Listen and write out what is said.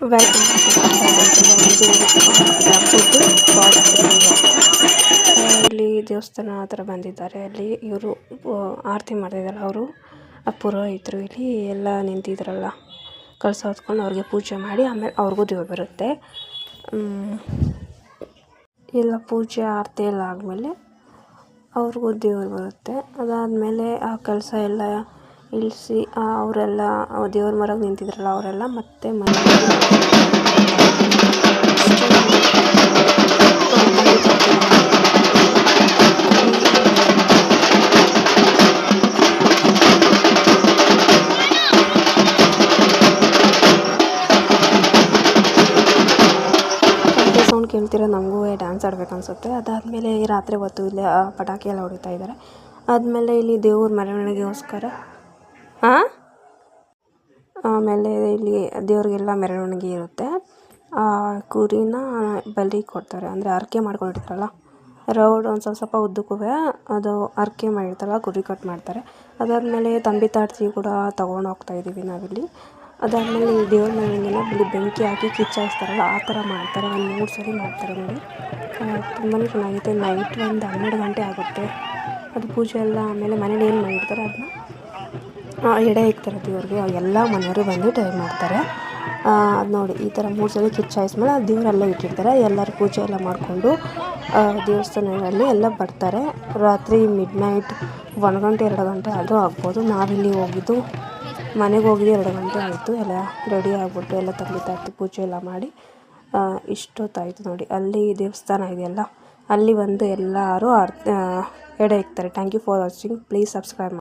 Welcome back to ಇದು ಲಕ್ಕುದ್ದು god of the ಪೂಜಾ. ಇಲ್ಲಿ ದೇವಸ್ಥಾನ ಹತ್ರ ಬಂದಿದ್ದಾರೆ. ಅಲ್ಲಿ ಇವರು ಆರತಿ ಮಾಡ್ತಿದ್ದಾರೆ. ಅವರು ಆ ಪುರೋಹಿತರು ಇಲ್ಲಿ ಎಲ್ಲ ನಿಂತಿದ್ರಲ್ಲ, ಕಳಸ ಹೊತ್ಕೊಂಡು ಅವ್ರಿಗೆ ಪೂಜೆ ಮಾಡಿ ಆಮೇಲೆ ಅವ್ರಿಗೂ ದೇವ್ರು ಬರುತ್ತೆ. ಎಲ್ಲ ಪೂಜೆ ಆರತಿ ಎಲ್ಲ ಆದಮೇಲೆ ಅವ್ರಿಗೂ ದೇವ್ರು ಬರುತ್ತೆ. ಅದಾದಮೇಲೆ ಆ ಕಳಸ ಎಲ್ಲ ಇಳಿಸಿ ಅವರೆಲ್ಲ ದೇವ್ರ ಮರಗೆ ನಿಂತಿದ್ರಲ್ಲ ಅವರೆಲ್ಲ ಮತ್ತೆ ಮನೆಗೆ ಸೌಂಡ್ ಕೇಳ್ತಿರೋ ನಮಗೂ ಡ್ಯಾನ್ಸ್ ಆಡ್ಬೇಕು ಅನ್ಸುತ್ತೆ. ಅದಾದಮೇಲೆ ರಾತ್ರಿ ಹೊತ್ತು ಇಲ್ಲಿ ಪಟಾಕಿ ಎಲ್ಲ ಹೊಡಿತಾ ಇದ್ದಾರೆ. ಆದಮೇಲೆ ಇಲ್ಲಿ ದೇವ್ರ ಮೆರವಣಿಗೆಗೋಸ್ಕರ ಆಮೇಲೆ ಇಲ್ಲಿ ದೇವ್ರಿಗೆಲ್ಲ ಮೆರವಣಿಗೆ ಇರುತ್ತೆ. ಕುರಿನ ಬಲಿ ಕೊಡ್ತಾರೆ, ಅಂದರೆ ಹರಕೆ ಮಾಡ್ಕೊಂಡಿರ್ತಾರಲ್ಲ ರೌಡ್ ಒಂದು ಸ್ವಲ್ಪ ಉದ್ದಕ್ಕೂ ಅದು ಹರಕೆ ಮಾಡಿರ್ತಾರಲ್ಲ ಕುರಿ ಕಟ್ ಮಾಡ್ತಾರೆ. ಅದಾದಮೇಲೆ ತಂಬಿ ತಾಡ್ಸಿ ಕೂಡ ತೊಗೊಂಡು ಹೋಗ್ತಾ ಇದ್ದೀವಿ ನಾವಿಲ್ಲಿ. ಅದಾದಮೇಲೆ ಈ ದೇವ್ರ ಮೆರವಣಿಗೆನ ಇಲ್ಲಿ ಬೆಂಕಿ ಹಾಕಿ ಕಿಚ್ಚಾಯಿಸ್ತಾರಲ್ಲ ಆ ಥರ ಮಾಡ್ತಾರೆ. ಒಂದು 3 ಸಲ ಮಾಡ್ತಾರೆ ನೋಡಿ. ತುಂಬಾ ಚೆನ್ನಾಗಿದೆ. ನೈಟ್ ಒಂದು 12 ಗಂಟೆ ಆಗುತ್ತೆ. ಅದು ಪೂಜೆ ಎಲ್ಲ ಆಮೇಲೆ ಮನೇಲಿ ಏನು ಮಾಡಿರ್ತಾರೆ ಅದನ್ನ ಎಡೆ ಇಕ್ತಾರೆ ದೇವ್ರಿಗೆ. ಎಲ್ಲ ಮನೆಯವರು ಬಂದು ಟ್ರೈ ಮಾಡ್ತಾರೆ. ಅದು ನೋಡಿ ಈ ಥರ 3 ಸಲ ಕಿಚ್ಚಾಯಿಸ್ಮೇಲೆ ಆ ದೇವರೆಲ್ಲ ಇಟ್ಟಿರ್ತಾರೆ. ಎಲ್ಲರೂ ಪೂಜೆ ಎಲ್ಲ ಮಾಡಿಕೊಂಡು ದೇವಸ್ಥಾನದಲ್ಲಿ ಎಲ್ಲ ಬರ್ತಾರೆ. ರಾತ್ರಿ ಮಿಡ್ನೈಟ್ 1 ಗಂಟೆ 2 ಗಂಟೆ ಆದರೂ ಆಗ್ಬೋದು. ನಾವಿಲ್ಲಿ ಹೋಗಿದ್ದು ಮನೆಗೆ ಹೋಗಿದ್ದು 2 ಗಂಟೆ ಆಯಿತು. ಎಲ್ಲ ರೆಡಿ ಆಗಿಬಿಟ್ಟು ಎಲ್ಲ ತಂಬಿ ತಾಡ್ತಿ ಪೂಜೆ ಎಲ್ಲ ಮಾಡಿ ಇಷ್ಟೊತ್ತಾಯಿತು ನೋಡಿ. ಅಲ್ಲಿ ದೇವಸ್ಥಾನ ಇದೆಯಲ್ಲ ಅಲ್ಲಿ ಬಂದು ಎಲ್ಲರೂ ಎಡೆ ಇಕ್ತಾರೆ. Thank you for watching. Please subscribe ಮಾಡಿ.